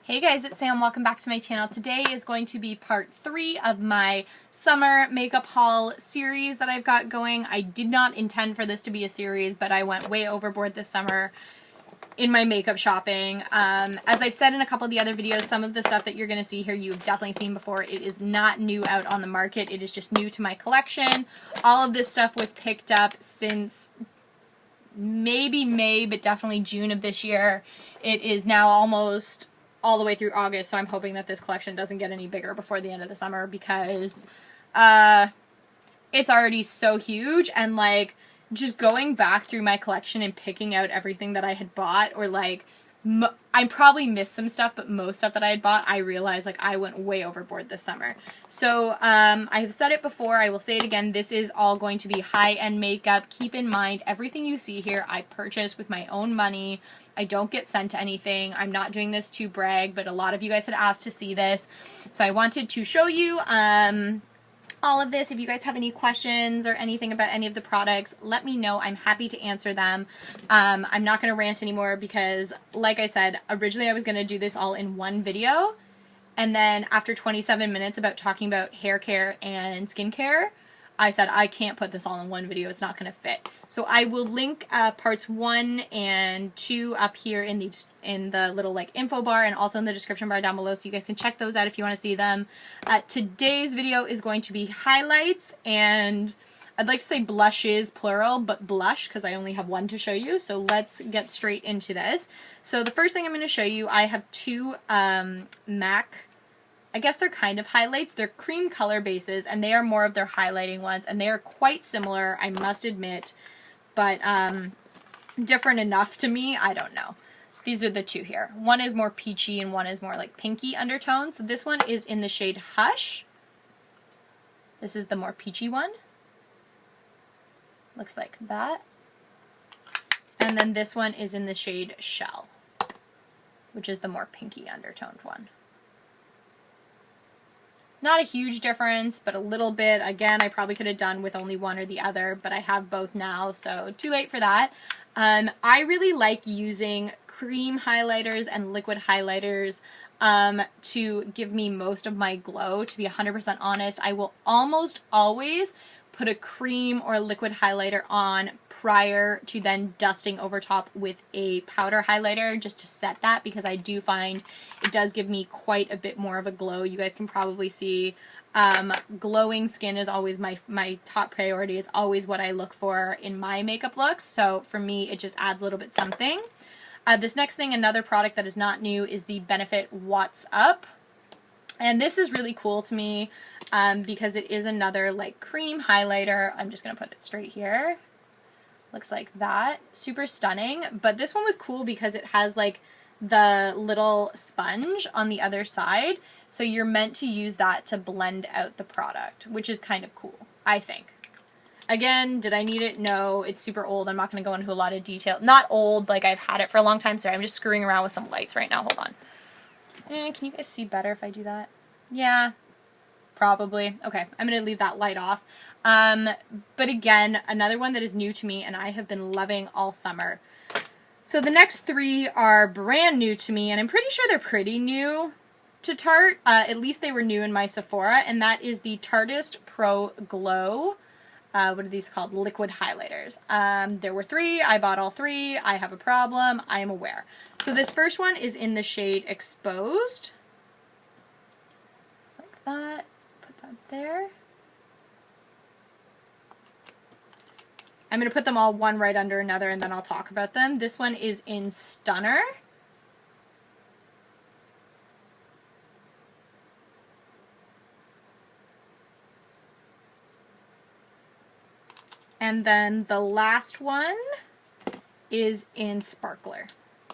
Hey guys, it's Sam. Welcome back to my channel. Today is going to be part 3 of my summer makeup haul series that I've got going. I did not intend for this to be a series, but I went way overboard this summer in my makeup shopping. As I've said in a couple of the other videos, some of the stuff that you're going to see here you've definitely seen before. It is not new out on the market. It is just new to my collection. All of this stuff was picked up since maybe May, but definitely June of this year. It is now almost all the way through August, so I'm hoping that this collection doesn't get any bigger before the end of the summer because it's already so huge, and like just going back through my collection and picking out everything that I had bought, or like I probably missed some stuff, but most stuff that I had bought, I realized like I went way overboard this summer. So I have said it before, I will say it again, this is all going to be high-end makeup. Keep in mind, everything you see here I purchased with my own money. I don't get sent anything. I'm not doing this to brag, but a lot of you guys had asked to see this. So I wanted to show you all of this. If you guys have any questions or anything about any of the products, let me know. I'm happy to answer them. I'm not going to rant anymore because, like I said, originally I was going to do this all in one video. And then after 27 minutes about talking about hair care and skincare, I said I can't put this all in one video. It's not going to fit. So I will link parts 1 and 2 up here in the little like info bar, and also in the description bar down below, so you guys can check those out if you want to see them. Today's video is going to be highlights, and I'd like to say blushes plural, but blush because I only have one to show you. So let's get straight into this. So the first thing I'm going to show you, I have two MAC, I guess they're kind of highlights. They're cream color bases, and they are more of their highlighting ones, and they are quite similar, I must admit, but different enough to me. I don't know. These are the two here. One is more peachy and one is more like pinky undertone. So this one is in the shade Hush. This is the more peachy one. Looks like that. And then this one is in the shade Shell, which is the more pinky undertoned one. Not a huge difference, but a little bit. Again, I probably could have done with only one or the other, but I have both now, so too late for that. I really like using cream highlighters and liquid highlighters to give me most of my glow. To be 100% honest, I will almost always put a cream or a liquid highlighter on prior to then dusting over top with a powder highlighter just to set that, because I do find it does give me quite a bit more of a glow. You guys can probably see glowing skin is always my top priority. It's always what I look for in my makeup looks, so for me it just adds a little bit something. This next thing, another product that is not new, is the Benefit What's Up. And this is really cool to me because it is another like cream highlighter. I'm just going to put it straight here. Looks like that. Super stunning. But this one was cool because it has like the little sponge on the other side. So you're meant to use that to blend out the product, which is kind of cool, I think. Again, did I need it? No, it's super old. I'm not going to go into a lot of detail. Not old, like I've had it for a long time. Sorry, I'm just screwing around with some lights right now. Hold on. Can you guys see better if I do that? Yeah, probably. Okay, I'm going to leave that light off. But again, another one that is new to me and I have been loving all summer. So the next 3 are brand new to me, and I'm pretty sure they're pretty new to Tarte. At least they were new in my Sephora, and that is the Tarteist Pro Glow. What are these called? Liquid highlighters. There were 3. I bought all 3. I have a problem. I am aware. So this first one is in the shade Exposed. Just like that. Put that there. I'm going to put them all one right under another, and then I'll talk about them. This one is in Stunner. And then the last one is in Sparkler.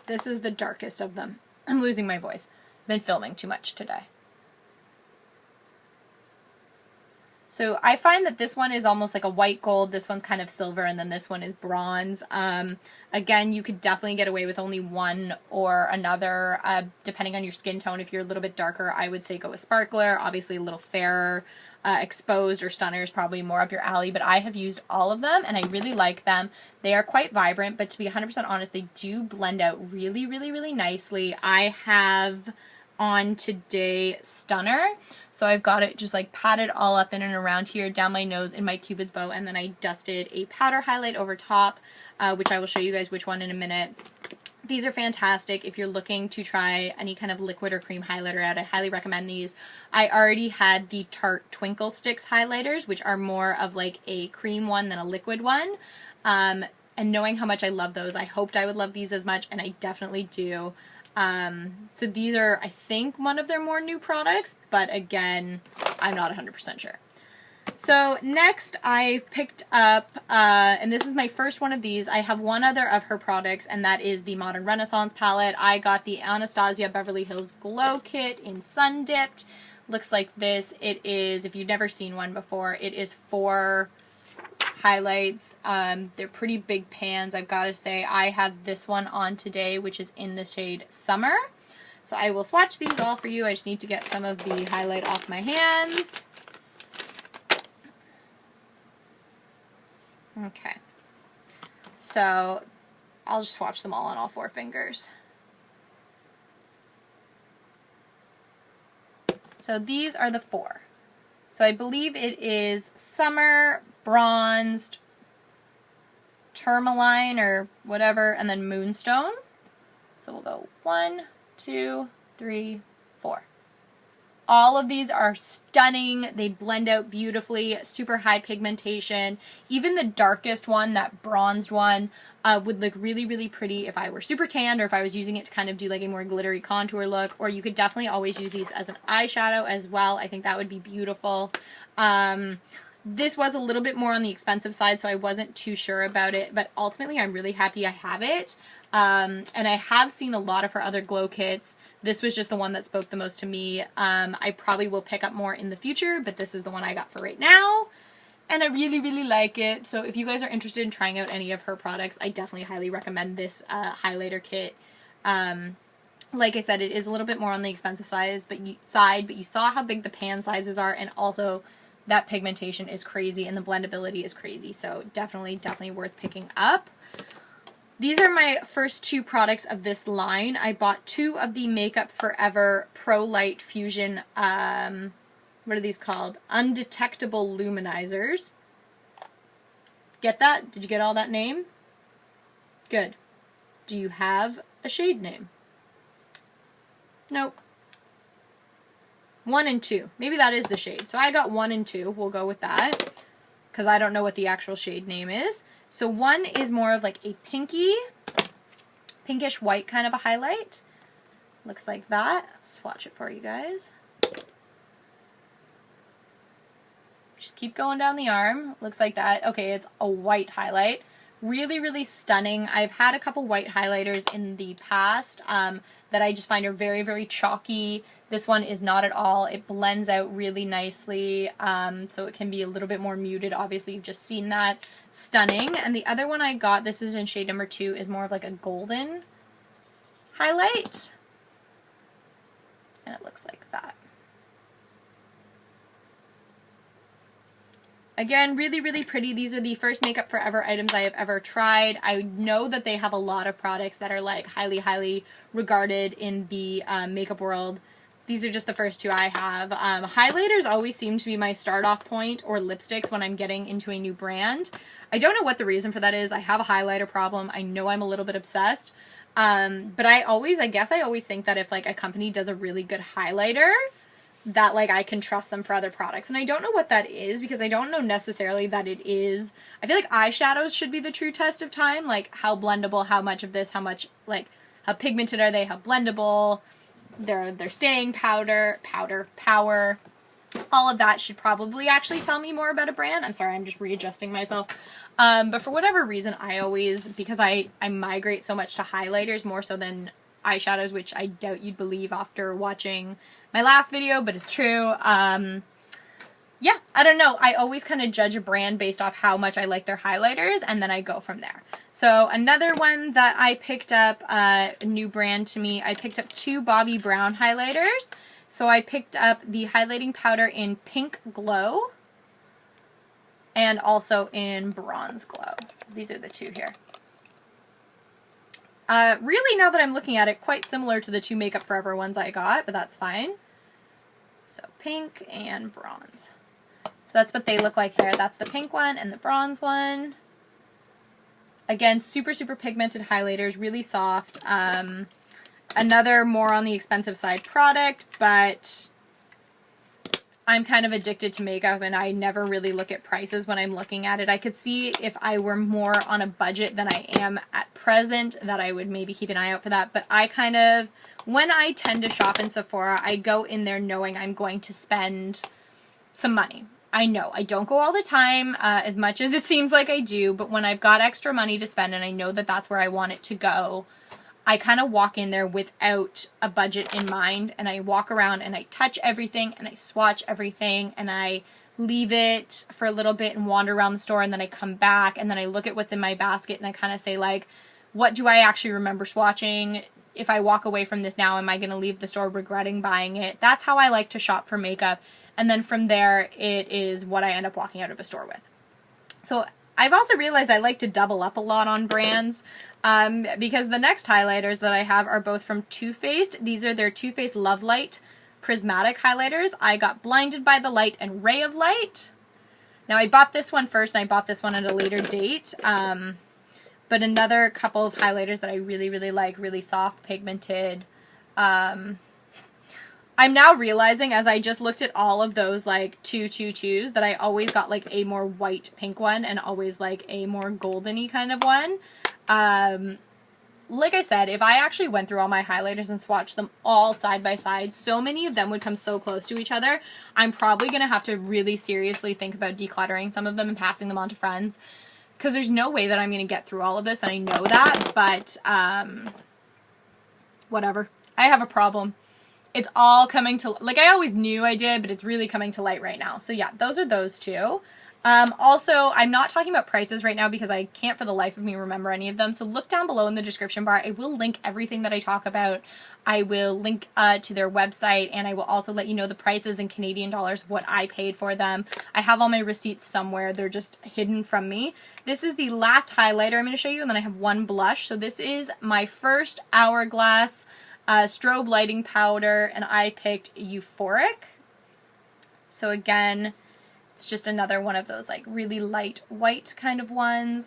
This is the darkest of them. I'm losing my voice. I've been filming too much today. So I find that this one is almost like a white gold, this one's kind of silver, and then this one is bronze. Again, you could definitely get away with only one or another, depending on your skin tone. If you're a little bit darker, I would say go with Sparkler. Obviously a little fairer, Exposed or Stunner is probably more up your alley, but I have used all of them and I really like them. They are quite vibrant, but to be 100% honest, they do blend out really, really, really nicely. I have On Today Stunner. So I've got it just like patted all up in and around here, down my nose in my Cupid's bow, and then I dusted a powder highlight over top, which I will show you guys which one in a minute. These are fantastic if you're looking to try any kind of liquid or cream highlighter out. I highly recommend these. I already had the Tarte Twinkle Sticks highlighters, which are more of like a cream one than a liquid one. And knowing how much I love those, I hoped I would love these as much, and I definitely do. So these are, I think, one of their more new products, but again, I'm not 100% sure. So next I picked up, and this is my first one of these, I have one other of her products, and that is the Modern Renaissance palette. I got the Anastasia Beverly Hills Glow Kit in Sun Dipped. Looks like this. It is, if you've never seen one before, it is 4 highlights. They're pretty big pans, I've got to say. I have this one on today, which is in the shade Summer. So I will swatch these all for you. I just need to get some of the highlight off my hands. Okay. So I'll just swatch them all on all 4 fingers. So these are the 4. So I believe it is Summer, Bronzed, Tourmaline or whatever, and then Moonstone. So we'll go 1, 2, 3, 4. All of these are stunning. They blend out beautifully, super high pigmentation. Even the darkest one, that bronzed one, would look really, really pretty if I were super tanned or if I was using it to kind of do like a more glittery contour look. Or you could definitely always use these as an eyeshadow as well. I think that would be beautiful. This was a little bit more on the expensive side, so I wasn't too sure about it, but ultimately I'm really happy I have it. And I have seen a lot of her other glow kits. This was just the one that spoke the most to me. I probably will pick up more in the future, but this is the one I got for right now. And I really, really like it. So if you guys are interested in trying out any of her products, I definitely highly recommend this highlighter kit. Like I said, it is a little bit more on the expensive side, but you saw how big the pan sizes are, and also that pigmentation is crazy and the blendability is crazy. So definitely, definitely worth picking up. These are my first 2 products of this line. I bought 2 of the Makeup Forever Pro Light Fusion, what are these called? Undetectable Luminizers. Get that? Did you get all that name? Good. Do you have a shade name? Nope. 1 and 2. Maybe that is the shade. So I got 1 and 2. We'll go with that, because I don't know what the actual shade name is. So 1 is more of like a pinkish white kind of a highlight. Looks like that. I'll swatch it for you guys. Just keep going down the arm. Looks like that. Okay, it's a white highlight. Really, really stunning. I've had a couple white highlighters in the past that I just find are very, very chalky. This one is not at all. It blends out really nicely, so it can be a little bit more muted. Obviously, you've just seen that. Stunning. And the other one I got, this is in shade number 2, is more of like a golden highlight. And it looks like that. Again, really, really pretty. These are the first Makeup Forever items I have ever tried. I know that they have a lot of products that are like highly, highly regarded in the makeup world. These are just the first 2 I have. Highlighters always seem to be my start off point, or lipsticks when I'm getting into a new brand. I don't know what the reason for that is. I have a highlighter problem. I know I'm a little bit obsessed. But I guess I always think that if like a company does a really good highlighter, that like I can trust them for other products. And I don't know what that is, because I don't know necessarily that it is. I feel like eyeshadows should be the true test of time, like how blendable, how much of this, how much, like how pigmented are they, how blendable, their staying power. All of that should probably actually tell me more about a brand. I'm sorry, I'm just readjusting myself. But for whatever reason, I always, because I migrate so much to highlighters more so than eyeshadows, which I doubt you'd believe after watching my last video, but it's true. Yeah, I don't know. I always kind of judge a brand based off how much I like their highlighters, and then I go from there. So another one that I picked up, a new brand to me, I picked up 2 Bobbi Brown highlighters. So I picked up the highlighting powder in Pink Glow and also in Bronze Glow. These are the 2 here. Really, now that I'm looking at it, quite similar to the two Makeup Forever ones I got, but that's fine. So pink and bronze. So that's what they look like here. That's the pink one and the bronze one. Again, super, super pigmented highlighters, really soft. Another more on the expensive side product, but I'm kind of addicted to makeup and I never really look at prices when I'm looking at it. I could see if I were more on a budget than I am at present that I would maybe keep an eye out for that. But I kind of, when I tend to shop in Sephora, I go in there knowing I'm going to spend some money. I know I don't go all the time as much as it seems like I do, but when I've got extra money to spend and I know that that's where I want it to go, I kind of walk in there without a budget in mind, and I walk around and I touch everything and I swatch everything and I leave it for a little bit and wander around the store, and then I come back and then I look at what's in my basket and I kind of say, like, what do I actually remember swatching? If I walk away from this now, am I going to leave the store regretting buying it? That's how I like to shop for makeup. And then from there, it is what I end up walking out of a store with. So I've also realized I like to double up a lot on brands because the next highlighters that I have are both from Too Faced. These are their Too Faced Love Light Prismatic Highlighters. I got Blinded by the Light and Ray of Light. Now I bought this one first and I bought this one at a later date. But another couple of highlighters that I really, really like, really soft, pigmented. I'm now realizing as I just looked at all of those like 222s that I always got like a more white pink one and always like a more golden-y kind of one. Like I said, if I actually went through all my highlighters and swatched them all side by side, so many of them would come so close to each other. I'm probably going to have to really seriously think about decluttering some of them and passing them on to friends, because there's no way that I'm going to get through all of this, and I know that, but whatever. I have a problem. It's all coming to, like, I always knew I did, but it's really coming to light right now. So yeah, those are those two. Also, I'm not talking about prices right now because I can't for the life of me remember any of them. So look down below in the description bar. I will link everything that I talk about. I will link to their website, and I will also let you know the prices in Canadian dollars of what I paid for them. I have all my receipts somewhere. They're just hidden from me. This is the last highlighter I'm going to show you, and then I have one blush. So this is my first Hourglass strobe lighting powder, and I picked Euphoric. So again, it's just another one of those like really light white kind of ones.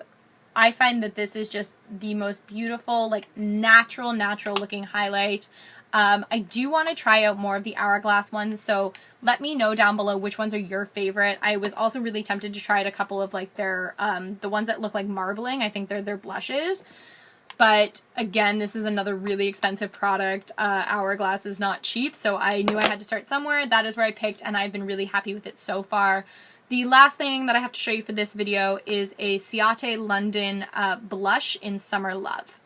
I find that this is just the most beautiful, like natural looking highlight. I do want to try out more of the Hourglass ones, so let me know down below which ones are your favorite. I was also really tempted to try out a couple of like their, the ones that look like marbling. I think they're their blushes. But again, this is another really expensive product. Hourglass is not cheap, so I knew I had to start somewhere. That is where I picked, and I've been really happy with it so far. The last thing that I have to show you for this video is a Ciate London blush in Summer Love.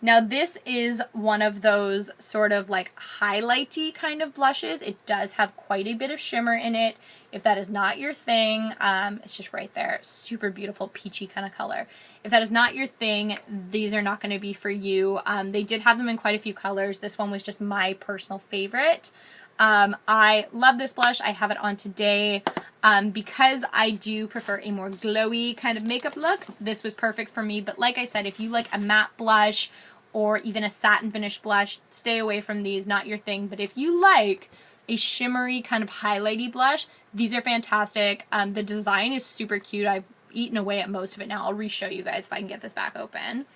Now this is one of those sort of like highlighty kind of blushes. It does have quite a bit of shimmer in it. If that is not your thing, it's just right there. Super beautiful peachy kind of color. If that is not your thing, these are not going to be for you. They did have them in quite a few colors. This one was just my personal favorite. I love this blush. I have it on today. Because I do prefer a more glowy kind of makeup look, this was perfect for me. But like I said, if you like a matte blush or even a satin finish blush, stay away from these, not your thing. But if you like a shimmery kind of highlighty blush, these are fantastic. The design is super cute. I've eaten away at most of it now. I'll re-show you guys if I can get this back open.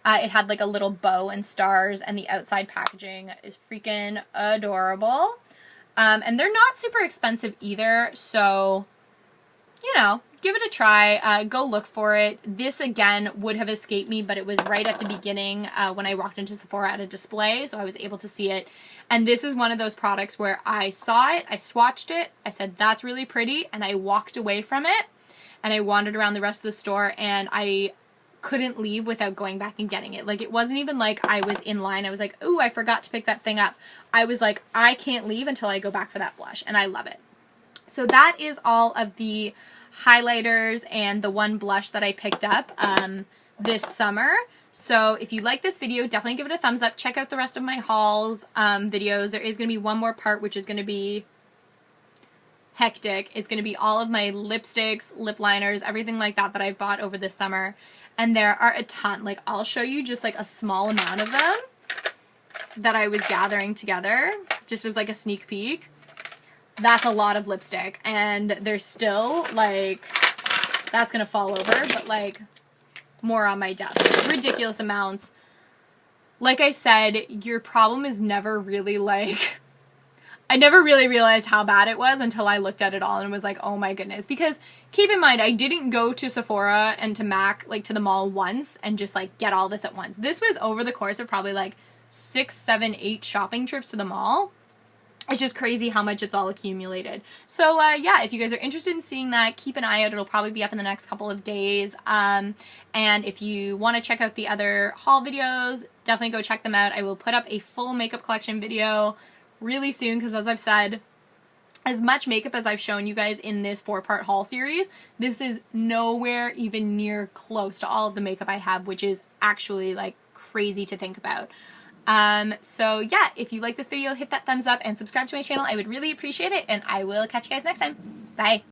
It had like a little bow and stars, and the outside packaging is freaking adorable. And they're not super expensive either, so, you know, give it a try. Go look for it. This, again, would have escaped me, but it was right at the beginning when I walked into Sephora at a display, so I was able to see it. And this is one of those products where I saw it, I swatched it, I said, that's really pretty, and I walked away from it, and I wandered around the rest of the store, and I couldn't leave without going back and getting it. Like, it wasn't even like I was in line. I was like, ooh, I forgot to pick that thing up. I was like, I can't leave until I go back for that blush, and I love it. So that is all of the highlighters and the one blush that I picked up this summer. So if you like this video, definitely give it a thumbs up. Check out the rest of my hauls videos. There is going to be one more part, which is going to be hectic. It's going to be all of my lipsticks, lip liners, everything like that that I've bought over this summer. and there are a ton. Like, I'll show you just like a small amount of them that I was gathering together, just as like a sneak peek. That's a lot of lipstick, and there's still like, that's gonna fall over, but like more on my desk. Ridiculous amounts. Like I said, your problem is never really like, I never really realized how bad it was until I looked at it all and was like, oh my goodness. Because keep in mind, I didn't go to Sephora and to MAC, like to the mall once and just like get all this at once. This was over the course of probably like 6, 7, 8 shopping trips to the mall. It's just crazy how much it's all accumulated. So yeah, if you guys are interested in seeing that, keep an eye out. It'll probably be up in the next couple of days. And if you want to check out the other haul videos, definitely go check them out. I will put up a full makeup collection video really soon because, as I've said, as much makeup as I've shown you guys in this 4-part haul series, this is nowhere even near close to all of the makeup I have, which is actually like crazy to think about. So yeah, if you like this video, hit that thumbs up and subscribe to my channel. I would really appreciate it, and I will catch you guys next time. Bye!